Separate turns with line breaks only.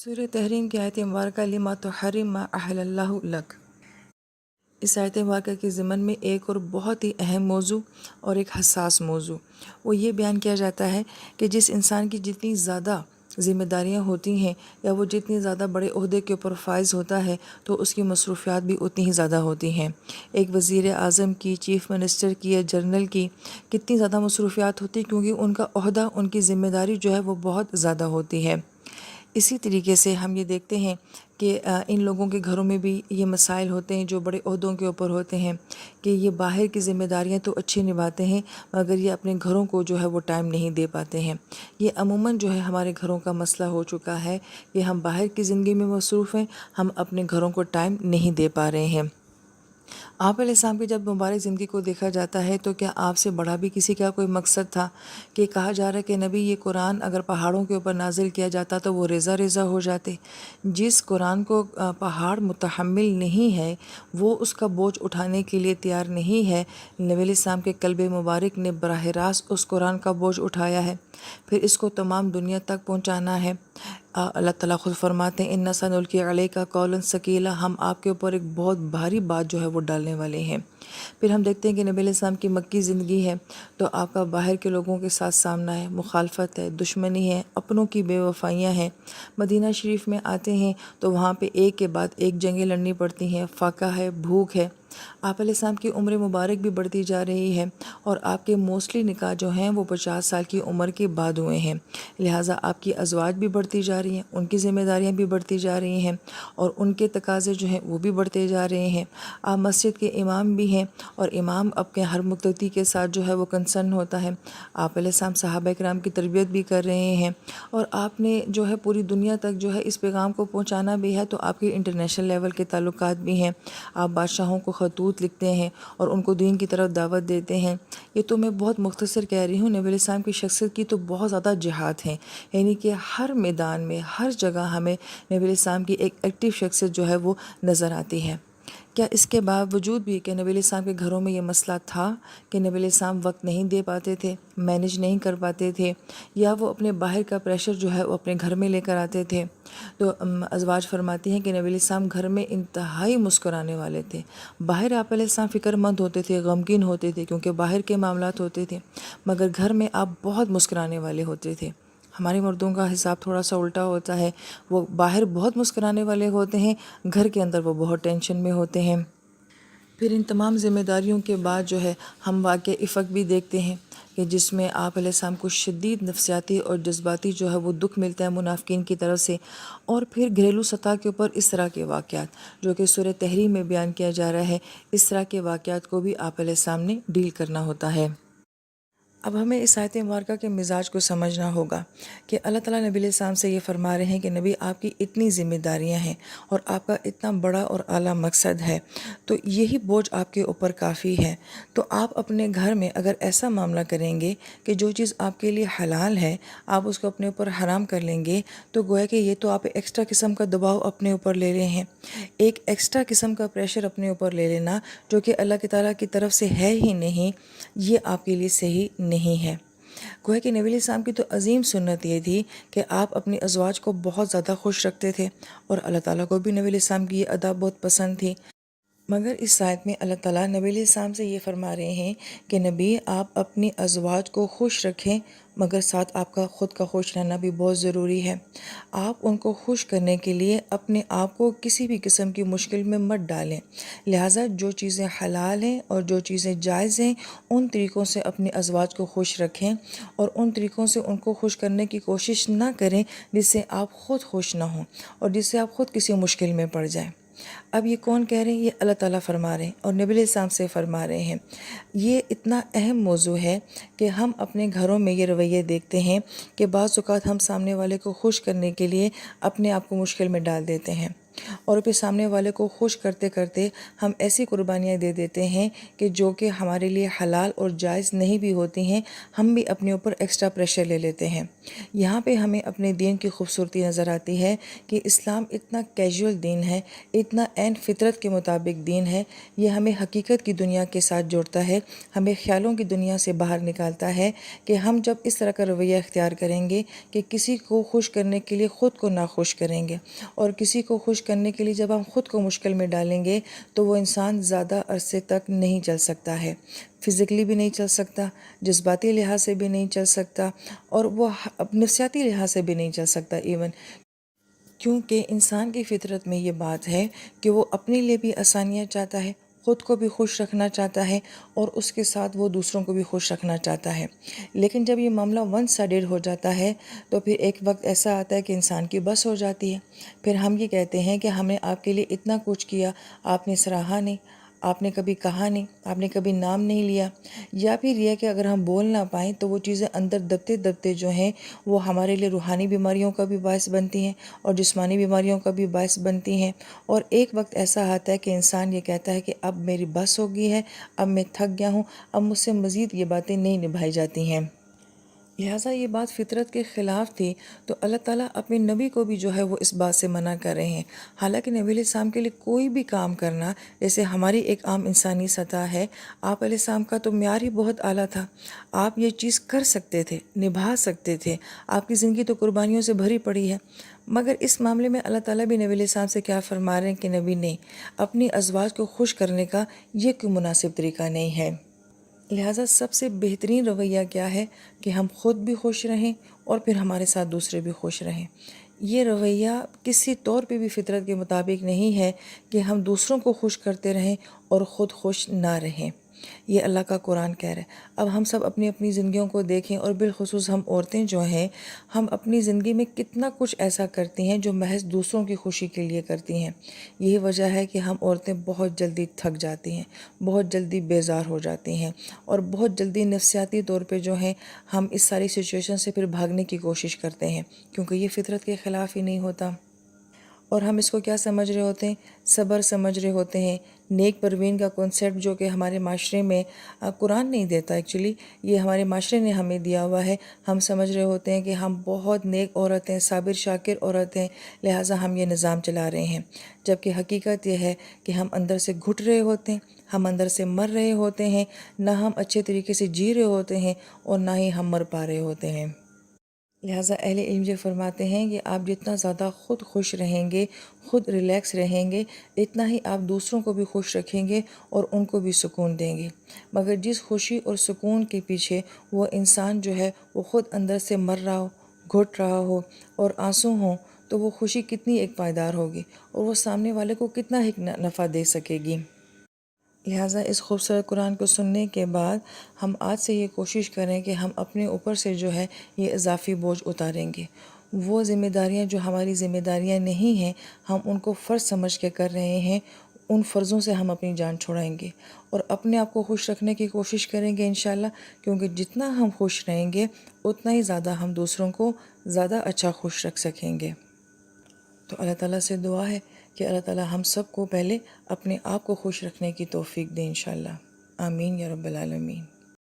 سورہ تحریم کی آیت مبارکہ لما تحرم ما احل اللہ لک۔ اس آیت مبارکہ کے ضمن میں ایک اور بہت ہی اہم موضوع اور ایک حساس موضوع وہ یہ بیان کیا جاتا ہے کہ جس انسان کی جتنی زیادہ ذمہ داریاں ہوتی ہیں یا وہ جتنی زیادہ بڑے عہدے کے اوپر فائز ہوتا ہے تو اس کی مصروفیات بھی اتنی ہی زیادہ ہوتی ہیں۔ ایک وزیر اعظم کی، چیف منسٹر کی یا جنرل کی کتنی زیادہ مصروفیات ہوتی کیونکہ ان کا عہدہ، ان کی ذمہ داری جو ہے وہ بہت زیادہ ہوتی ہے۔ اسی طریقے سے ہم یہ دیکھتے ہیں کہ ان لوگوں کے گھروں میں بھی یہ مسائل ہوتے ہیں جو بڑے عہدوں کے اوپر ہوتے ہیں کہ یہ باہر کی ذمہ داریاں تو اچھی نبھاتے ہیں مگر یہ اپنے گھروں کو جو ہے وہ ٹائم نہیں دے پاتے ہیں۔ یہ عموماً جو ہے ہمارے گھروں کا مسئلہ ہو چکا ہے کہ ہم باہر کی زندگی میں مصروف ہیں، ہم اپنے گھروں کو ٹائم نہیں دے پا رہے ہیں۔ آپ علیہ السلام کی جب مبارک زندگی کو دیکھا جاتا ہے تو کیا آپ سے بڑا بھی کسی کا کوئی مقصد تھا؟ کہ کہا جا رہا ہے کہ نبی یہ قرآن اگر پہاڑوں کے اوپر نازل کیا جاتا تو وہ ریزہ ریزہ ہو جاتے۔ جس قرآن کو پہاڑ متحمل نہیں ہے، وہ اس کا بوجھ اٹھانے کے لیے تیار نہیں ہے، نبی علیہ السلام کے قلب مبارک نے براہ راست اس قرآن کا بوجھ اٹھایا ہے، پھر اس کو تمام دنیا تک پہنچانا ہے۔ اللہ تعالیٰ خود فرماتے ہیں اِنَّا سَنُلْقِي عَلَيْكَ قَوْلًا ثَقِيلًا، ہم آپ کے اوپر ایک بہت بھاری بات جو ہے وہ ڈالنے والے ہیں۔ پھر ہم دیکھتے ہیں کہ نبی علیہ السلام کی مکی زندگی ہے تو آپ کا باہر کے لوگوں کے ساتھ سامنا ہے، مخالفت ہے، دشمنی ہے، اپنوں کی بے وفائیاں ہیں۔ مدینہ شریف میں آتے ہیں تو وہاں پہ ایک کے بعد ایک جنگیں لڑنی پڑتی ہیں، فاقہ ہے، بھوک ہے۔ آپ علیہ السلام کی عمر مبارک بھی بڑھتی جا رہی ہے اور آپ کے موسٹلی نکاح جو ہیں وہ 50 سال کی عمر کے بعد ہوئے ہیں، لہٰذا آپ کی ازواج بھی بڑھتی جا رہی ہیں، ان کی ذمہ داریاں بھی بڑھتی جا رہی ہیں اور ان کے تقاضے جو ہیں وہ بھی بڑھتے جا رہے ہیں۔ آپ مسجد کے امام بھی ہیں اور امام اپنے ہر مقتدی کے ساتھ جو ہے وہ کنسرن ہوتا ہے۔ آپ علیہ السلام صحابہ کرام کی تربیت بھی کر رہے ہیں اور آپ نے جو ہے پوری دنیا تک جو ہے اس پیغام کو پہنچانا بھی ہے، تو آپ کے انٹرنیشنل لیول کے تعلقات بھی ہیں۔ آپ بادشاہوں کو خطوط لکھتے ہیں اور ان کو دین کی طرف دعوت دیتے ہیں۔ یہ تو میں بہت مختصر کہہ رہی ہوں، نبی علیہ السلام کی شخصیت کی تو بہت زیادہ جہات ہیں، یعنی کہ ہر میدان میں، ہر جگہ ہمیں نبی علیہ السلام کی ایک ایکٹیو شخصیت جو ہے وہ نظر آتی ہے۔ کیا اس کے باوجود بھی کہ نبی علیہ السلام کے گھروں میں یہ مسئلہ تھا کہ نبی علیہ السلام وقت نہیں دے پاتے تھے، مینج نہیں کر پاتے تھے، یا وہ اپنے باہر کا پریشر جو ہے وہ اپنے گھر میں لے کر آتے تھے؟ تو ازواج فرماتی ہیں کہ نبی علیہ السلام گھر میں انتہائی مسکرانے والے تھے۔ باہر آپ علیہ السلام فکر مند ہوتے تھے، غمگین ہوتے تھے کیونکہ باہر کے معاملات ہوتے تھے، مگر گھر میں آپ بہت مسکرانے والے ہوتے تھے۔ ہمارے مردوں کا حساب تھوڑا سا الٹا ہوتا ہے، وہ باہر بہت مسکرانے والے ہوتے ہیں، گھر کے اندر وہ بہت ٹینشن میں ہوتے ہیں۔ پھر ان تمام ذمہ داریوں کے بعد جو ہے ہم واقع افق بھی دیکھتے ہیں کہ جس میں آپ علیہ السلام کو شدید نفسیاتی اور جذباتی جو ہے وہ دکھ ملتا ہے منافقین کی طرف سے، اور پھر گھریلو سطح کے اوپر اس طرح کے واقعات جو کہ سورہ تحریم میں بیان کیا جا رہا ہے، اس طرح کے واقعات کو بھی آپ علیہ السلام نے ڈیل کرنا ہوتا ہے۔ اب ہمیں اس آیت مبارکہ کے مزاج کو سمجھنا ہوگا کہ اللہ تعالیٰ نبی علیہ السلام سے یہ فرما رہے ہیں کہ نبی آپ کی اتنی ذمہ داریاں ہیں اور آپ کا اتنا بڑا اور اعلیٰ مقصد ہے، تو یہی بوجھ آپ کے اوپر کافی ہے۔ تو آپ اپنے گھر میں اگر ایسا معاملہ کریں گے کہ جو چیز آپ کے لیے حلال ہے آپ اس کو اپنے اوپر حرام کر لیں گے، تو گویا کہ یہ تو آپ ایکسٹرا قسم کا دباؤ اپنے اوپر لے رہے ہیں، ایک ایکسٹرا قسم کا پریشر اپنے اوپر لے لینا جو کہ اللہ تعالیٰ کی طرف سے ہے ہی نہیں، یہ آپ کے لیے صحیح نہیں ہے۔ گویا کہ نبی علیہ السلام کی تو عظیم سنت یہ تھی کہ آپ اپنی ازواج کو بہت زیادہ خوش رکھتے تھے اور اللہ تعالیٰ کو بھی نبی علیہ السلام کی یہ ادا بہت پسند تھی۔ مگر اس آیت میں اللہ تعالیٰ نبی علیہ السلام سے یہ فرما رہے ہیں کہ نبی آپ اپنی ازواج کو خوش رکھیں، مگر ساتھ آپ کا خود کا خوش رہنا بھی بہت ضروری ہے۔ آپ ان کو خوش کرنے کے لیے اپنے آپ کو کسی بھی قسم کی مشکل میں مت ڈالیں، لہٰذا جو چیزیں حلال ہیں اور جو چیزیں جائز ہیں ان طریقوں سے اپنی ازواج کو خوش رکھیں اور ان طریقوں سے ان کو خوش کرنے کی کوشش نہ کریں جس سے آپ خود خوش نہ ہوں اور جس سے آپ خود کسی مشکل میں پڑ جائیں۔ اب یہ کون کہہ رہے ہیں؟ یہ اللہ تعالیٰ فرما رہے ہیں اور نبی علیہ السلام سے فرما رہے ہیں۔ یہ اتنا اہم موضوع ہے کہ ہم اپنے گھروں میں یہ رویے دیکھتے ہیں کہ بعض اوقات ہم سامنے والے کو خوش کرنے کے لیے اپنے آپ کو مشکل میں ڈال دیتے ہیں اور پھر سامنے والے کو خوش کرتے کرتے ہم ایسی قربانیاں دے دیتے ہیں کہ جو کہ ہمارے لیے حلال اور جائز نہیں بھی ہوتی ہیں، ہم بھی اپنے اوپر ایکسٹرا پریشر لے لیتے ہیں یہاں پہ ہمیں اپنے دین کی خوبصورتی نظر آتی ہے کہ اسلام اتنا کیجول دین ہے، اتنا عین فطرت کے مطابق دین ہے۔ یہ ہمیں حقیقت کی دنیا کے ساتھ جوڑتا ہے، ہمیں خیالوں کی دنیا سے باہر نکالتا ہے کہ ہم جب اس طرح کا رویہ اختیار کریں گے کہ کسی کو خوش کرنے کے لیے خود کو ناخوش کریں گے، اور کسی کو خوش کرنے کے لیے جب ہم خود کو مشکل میں ڈالیں گے تو وہ انسان زیادہ عرصے تک نہیں چل سکتا ہے، فزیکلی بھی نہیں چل سکتا، جذباتی لحاظ سے بھی نہیں چل سکتا، اور وہ نفسیاتی لحاظ سے بھی نہیں چل سکتا ایون، کیونکہ انسان کی فطرت میں یہ بات ہے کہ وہ اپنے لیے بھی آسانیاں چاہتا ہے، خود کو بھی خوش رکھنا چاہتا ہے، اور اس کے ساتھ وہ دوسروں کو بھی خوش رکھنا چاہتا ہے۔ لیکن جب یہ معاملہ ون سائیڈڈ ہو جاتا ہے تو پھر ایک وقت ایسا آتا ہے کہ انسان کی بس ہو جاتی ہے، پھر ہم یہ کہتے ہیں کہ ہم نے آپ کے لیے اتنا کچھ کیا، آپ نے سراہا نہیں، آپ نے کبھی کہا نہیں، آپ نے کبھی نام نہیں لیا، یا پھر یہ کہ اگر ہم بول نہ پائیں تو وہ چیزیں اندر دبتے دبتے جو ہیں وہ ہمارے لیے روحانی بیماریوں کا بھی باعث بنتی ہیں اور جسمانی بیماریوں کا بھی باعث بنتی ہیں، اور ایک وقت ایسا آتا ہے کہ انسان یہ کہتا ہے کہ اب میری بس ہو گئی ہے، اب میں تھک گیا ہوں، اب مجھ سے مزید یہ باتیں نہیں نبھائی جاتی ہیں۔ لہٰذا یہ بات فطرت کے خلاف تھی، تو اللہ تعالیٰ اپنے نبی کو بھی جو ہے وہ اس بات سے منع کر رہے ہیں۔ حالانکہ نبی علیہ السلام کے لیے کوئی بھی کام کرنا، جیسے ہماری ایک عام انسانی سطح ہے، آپ علیہ السلام کا تو معیار ہی بہت اعلیٰ تھا، آپ یہ چیز کر سکتے تھے، نبھا سکتے تھے، آپ کی زندگی تو قربانیوں سے بھری پڑی ہے، مگر اس معاملے میں اللہ تعالیٰ بھی نبی علیہ السلام سے کیا فرما رہے ہیں کہ نبی نہیں، اپنی ازواج کو خوش کرنے کا یہ کوئی مناسب طریقہ نہیں ہے۔ لہٰذا سب سے بہترین رویہ کیا ہے کہ ہم خود بھی خوش رہیں اور پھر ہمارے ساتھ دوسرے بھی خوش رہیں۔ یہ رویہ کسی طور پہ بھی فطرت کے مطابق نہیں ہے کہ ہم دوسروں کو خوش کرتے رہیں اور خود خوش نہ رہیں۔ یہ اللہ کا قرآن کہہ رہا ہے۔ اب ہم سب اپنی اپنی زندگیوں کو دیکھیں، اور بالخصوص ہم عورتیں جو ہیں، ہم اپنی زندگی میں کتنا کچھ ایسا کرتی ہیں جو محض دوسروں کی خوشی کے لیے کرتی ہیں۔ یہی وجہ ہے کہ ہم عورتیں بہت جلدی تھک جاتی ہیں، بہت جلدی بیزار ہو جاتی ہیں، اور بہت جلدی نفسیاتی طور پہ جو ہیں ہم اس ساری سچویشن سے پھر بھاگنے کی کوشش کرتے ہیں، کیونکہ یہ فطرت کے خلاف ہی نہیں ہوتا۔ اور ہم اس کو کیا سمجھ رہے ہوتے ہیں؟ صبر سمجھ رہے ہوتے ہیں۔ نیک پروین کا کنسیپٹ جو کہ ہمارے معاشرے میں قرآن نہیں دیتا، ایکچولی یہ ہمارے معاشرے نے ہمیں دیا ہوا ہے۔ ہم سمجھ رہے ہوتے ہیں کہ ہم بہت نیک عورت ہیں، صابر شاکر عورت ہیں، لہٰذا ہم یہ نظام چلا رہے ہیں، جبکہ حقیقت یہ ہے کہ ہم اندر سے گھٹ رہے ہوتے ہیں، ہم اندر سے مر رہے ہوتے ہیں، نہ ہم اچھے طریقے سے جی رہے ہوتے ہیں اور نہ ہی ہم مر پا رہے ہوتے ہیں۔ لہٰذا اہل علم یہ فرماتے ہیں کہ آپ جتنا زیادہ خود خوش رہیں گے، خود ریلیکس رہیں گے، اتنا ہی آپ دوسروں کو بھی خوش رکھیں گے اور ان کو بھی سکون دیں گے۔ مگر جس خوشی اور سکون کے پیچھے وہ انسان جو ہے وہ خود اندر سے مر رہا ہو، گھٹ رہا ہو اور آنسو ہوں، تو وہ خوشی کتنی ایک پائیدار ہوگی، اور وہ سامنے والے کو کتنا ایک نفع دے سکے گی۔ لہٰذا اس خوبصورت قرآن کو سننے کے بعد ہم آج سے یہ کوشش کریں کہ ہم اپنے اوپر سے جو ہے یہ اضافی بوجھ اتاریں گے۔ وہ ذمہ داریاں جو ہماری ذمہ داریاں نہیں ہیں، ہم ان کو فرض سمجھ کے کر رہے ہیں، ان فرضوں سے ہم اپنی جان چھڑائیں گے اور اپنے آپ کو خوش رکھنے کی کوشش کریں گے انشاءاللہ، کیونکہ جتنا ہم خوش رہیں گے اتنا ہی زیادہ ہم دوسروں کو زیادہ اچھا خوش رکھ سکیں گے۔ تو اللہ تعالیٰ سے دعا ہے کہ اللہ تعالیٰ ہم سب کو پہلے اپنے آپ کو خوش رکھنے کی توفیق دے انشاءاللہ۔ آمین یا رب العالمین۔